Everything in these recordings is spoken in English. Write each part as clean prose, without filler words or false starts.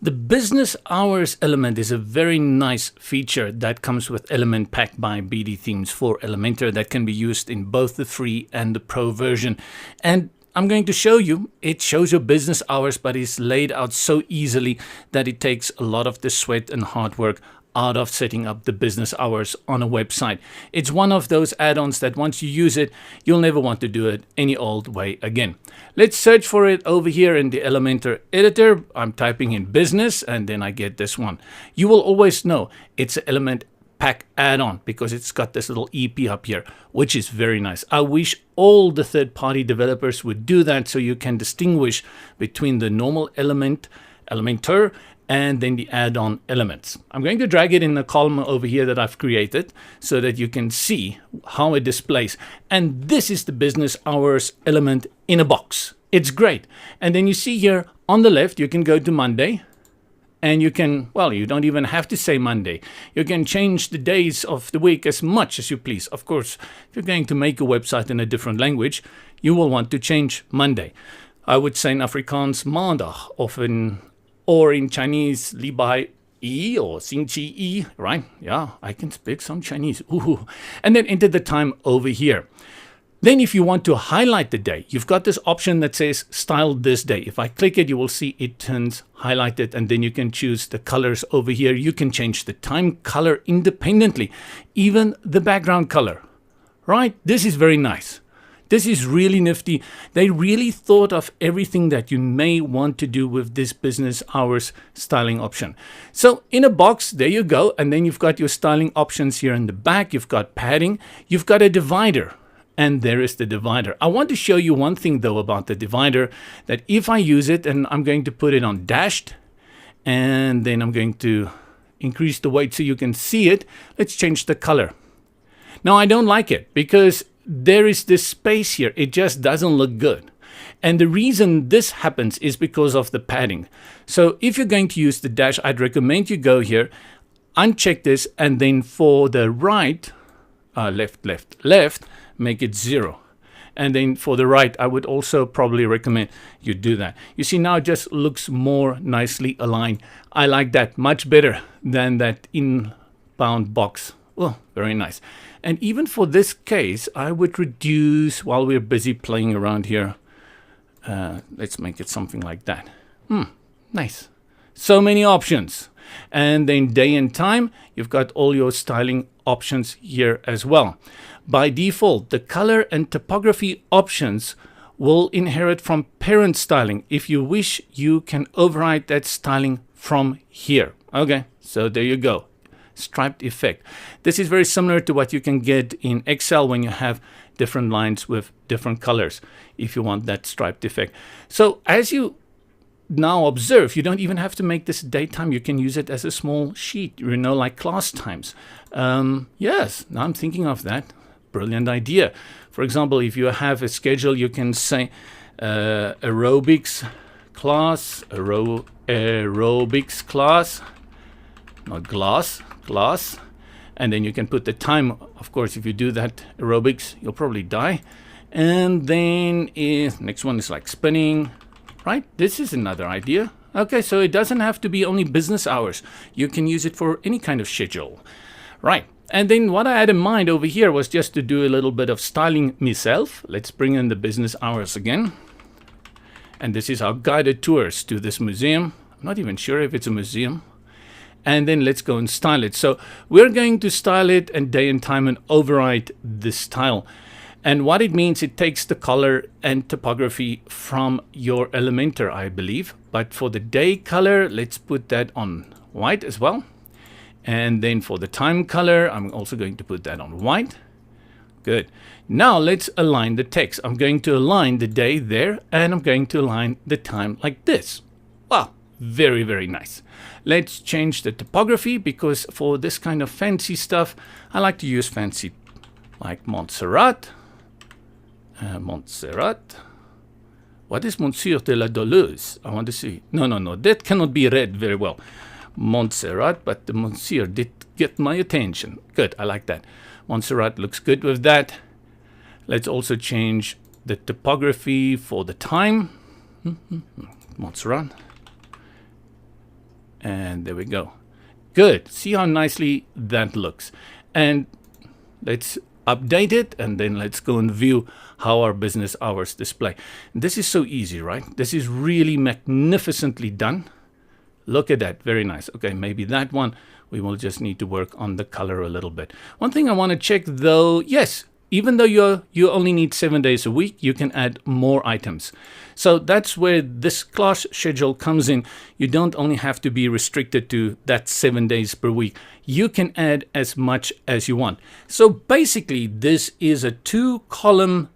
The business hours element is a very nice feature that comes with Element Pack by BD Themes for Elementor that can be used in both the free and the pro version. And I'm going to show you, it shows your business hours, but it's laid out so easily that it takes a lot of the sweat and hard work out of setting up the business hours on a website. It's one of those add-ons that once you use it, you'll never want to do it any old way again. Let's search for it over here in the Elementor editor. I'm typing in business and then I get this one. You will always know it's an Element Pack add-on because it's got this little EP up here, which is very nice. I wish all the third-party developers would do that so you can distinguish between the normal Elementor and then the add-on elements. I'm going to drag it in the column over here that I've created so that you can see how it displays. And this is the business hours element in a box. It's great. And then you see here on the left, you can go to Monday and you can, well, you don't even have to say Monday. You can change the days of the week as much as you please. Of course, if you're going to make a website in a different language, you will want to change Monday. I would say in Afrikaans Maandag or in Chinese, Li Bai Yi or Xing Qi Yi, right? Yeah, I can speak some Chinese. Ooh. And then enter the time over here. Then if you want to highlight the day, you've got this option that says style this day. If I click it, you will see it turns highlighted and then you can choose the colors over here. You can change the time color independently, even the background color, right? This is very nice. This is really nifty. They really thought of everything that you may want to do with this business hours styling option. So in a box, there you go. And then you've got your styling options here in the back. You've got padding. You've got a divider. And there is the divider. I want to show you one thing though about the divider, that if I use it, and I'm going to put it on dashed, and then I'm going to increase the weight so you can see it. Let's change the color. Now I don't like it because there is this space here. It just doesn't look good. And the reason this happens is because of the padding. So if you're going to use the dash, I'd recommend you go here, uncheck this, and then for the right, left, make it 0. And then for the right, I would also probably recommend you do that. You see now it just looks more nicely aligned. I like that much better than that inbound box. Oh, very nice. And even for this case, I would reduce while we're busy playing around here. Let's make it something like that. Nice. So many options. And then day and time, you've got all your styling options here as well. By default, the color and typography options will inherit from parent styling. If you wish, you can override that styling from here. Okay, so there you go. Striped effect. This is very similar to what you can get in Excel when you have different lines with different colors if you want that striped effect. So as you now observe, you don't even have to make this daytime. You can use it as a small sheet, you know, like class times. Yes, now I'm thinking of that. Brilliant idea. For example, if you have a schedule, you can say aerobics class, aerobics class, not glass, and then you can put the time. Of course, if you do that aerobics, you'll probably die. And then next one is like spinning, right? This is another idea. Okay, so it doesn't have to be only business hours. You can use it for any kind of schedule, right? And then what I had in mind over here was just to do a little bit of styling myself. Let's bring in the business hours again. And this is our guided tours to this museum. I'm not even sure if it's a museum. And then let's go and style it. So we're going to style it and day and time and override the style. And what it means, it takes the color and typography from your Elementor, I believe. But for the day color, let's put that on white as well. And then for the time color, I'm also going to put that on white. Good. Now let's align the text. I'm going to align the day there, and I'm going to align the time like this. Wow, very, very nice. Let's change the typography because for this kind of fancy stuff, I like to use fancy like Montserrat. Montserrat. What is Monsieur de la Dolleuse? I want to see. No, that cannot be read very well. Montserrat, but the Monsieur did get my attention. Good, I like that. Montserrat looks good with that. Let's also change the typography for the time. Montserrat. And there we go. Good. See how nicely that looks. And let's update it, and then let's go and view how our business hours display. This is so easy, right? This is really magnificently done. Look at that. Very nice. Okay, maybe that one, we will just need to work on the color a little bit. One thing I want to check though, yes, even though you only need 7 days a week, you can add more items. So that's where this class schedule comes in. You don't only have to be restricted to that 7 days per week. You can add as much as you want. So basically, this is a 2-column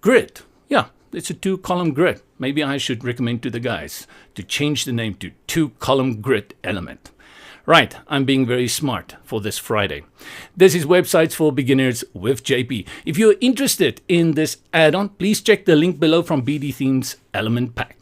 grid. Yeah, it's a 2-column grid. Maybe I should recommend to the guys to change the name to 2-column grid element. Right, I'm being very smart for this Friday. This is Websites for Beginners with JP. If you're interested in this add-on, please check the link below from BD Themes Element Pack.